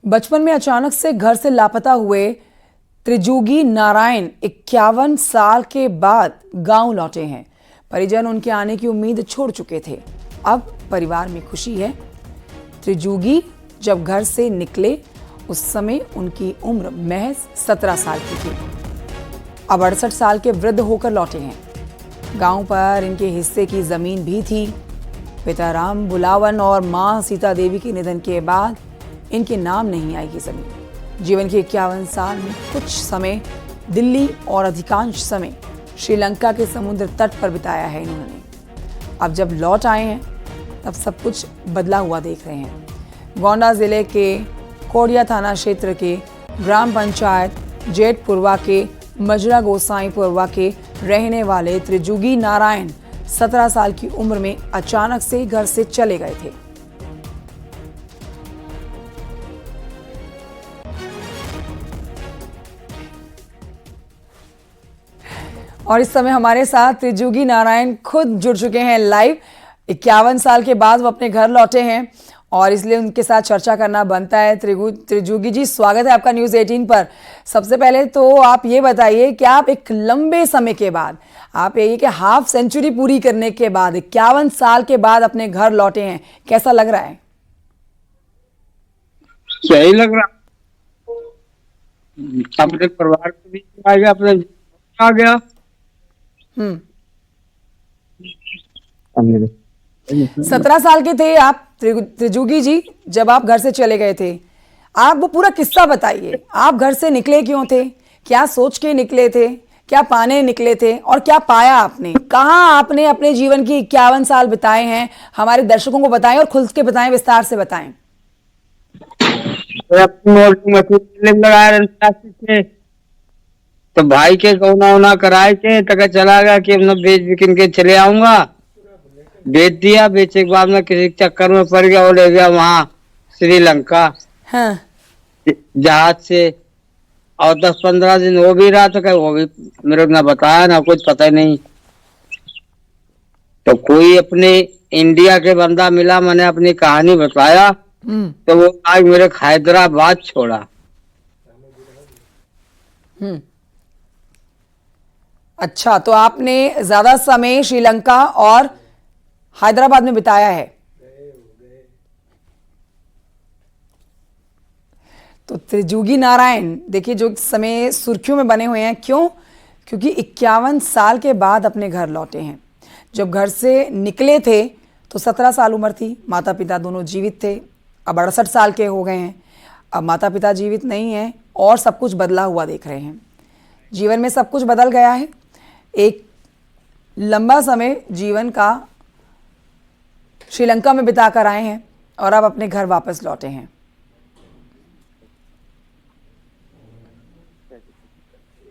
बचपन में अचानक से घर से लापता हुए त्रिजुगी नारायण 51 साल के बाद गांव लौटे हैं। परिजन उनके आने की उम्मीद छोड़ चुके थे। अब परिवार में खुशी है। त्रिजुगी जब घर से निकले उस समय उनकी उम्र महज 17 साल की थी। अब 68 साल के वृद्ध होकर लौटे हैं। गांव पर इनके हिस्से की जमीन भी थी। पिता राम बुलावन और मां सीता देवी के निधन के बाद इनके नाम नहीं आई ये जमीन। जीवन के 51 साल में कुछ समय दिल्ली और अधिकांश समय श्रीलंका के समुद्र तट पर बिताया है इन्होंने। अब जब लौट आए हैं तब सब कुछ बदला हुआ देख रहे हैं। गोंडा जिले के कोडिया थाना क्षेत्र के ग्राम पंचायत जेठपुरवा के मजरा गोसाईपुरवा के रहने वाले त्रिजुगी नारायण 17 साल की उम्र में अचानक से घर से चले गए थे। और इस समय हमारे साथ त्रिजुगी नारायण खुद जुड़ चुके हैं लाइव। 51 साल के बाद वो अपने घर लौटे हैं और इसलिए उनके साथ चर्चा करना बनता है। त्रिजुगी जी, स्वागत है आपका न्यूज़ 18 पर। सबसे पहले तो आप ये बताइए कि आप एक लंबे समय के बाद, आप ये कि हाफ सेंचुरी पूरी करने के बाद 51 साल के बाद अपने घर लौटे हैं, कैसा लग रहा है? सही लग रहा। अपने परिवार को भी आ गया, अपने आ गया। 17 साल के थे आप त्रिजुगी जी जब आप घर से चले गए थे। आप वो पूरा किस्सा बताइए। आप घर से निकले क्यों थे? क्या सोच के निकले थे? क्या पाने निकले थे? और क्या पाया आपने? कहाँ आपने अपने जीवन की 51 साल बिताए हैं? हमारे दर्शकों को बताएं और खुल के बताएं, विस्तार से बताएं। तो भाई के कौना उना कराए के तक चला गया कि अपना बेच बिकिन के चले आऊंगा। बेच दिया। बेचे के बाद में किसी चक्कर में पड़ गया और ले गया वहाँ श्रीलंका। हाँ। जहाज से। और 10-15 दिन हो भी रहा तो वो भी मेरे को ना बताया ना कुछ पता ही नहीं। तो कोई अपने इंडिया के बंदा मिला, मैंने अपनी कहानी बताया तो वो आज मेरे हैदराबाद छोड़ा। अच्छा, तो आपने ज्यादा समय श्रीलंका और हैदराबाद में बिताया है। तो त्रिजुगी नारायण देखिए जो समय सुर्खियों में बने हुए हैं, क्यों? क्योंकि 51 साल के बाद अपने घर लौटे हैं। जब घर से निकले थे तो 17 साल उम्र थी। माता पिता दोनों जीवित थे। अब 68 साल के हो गए हैं। अब माता पिता जीवित नहीं हैं और सब कुछ बदला हुआ देख रहे हैं। जीवन में सब कुछ बदल गया है। एक लंबा समय जीवन का श्रीलंका में बिता कर आए हैं और अब अपने घर वापस लौटे हैं।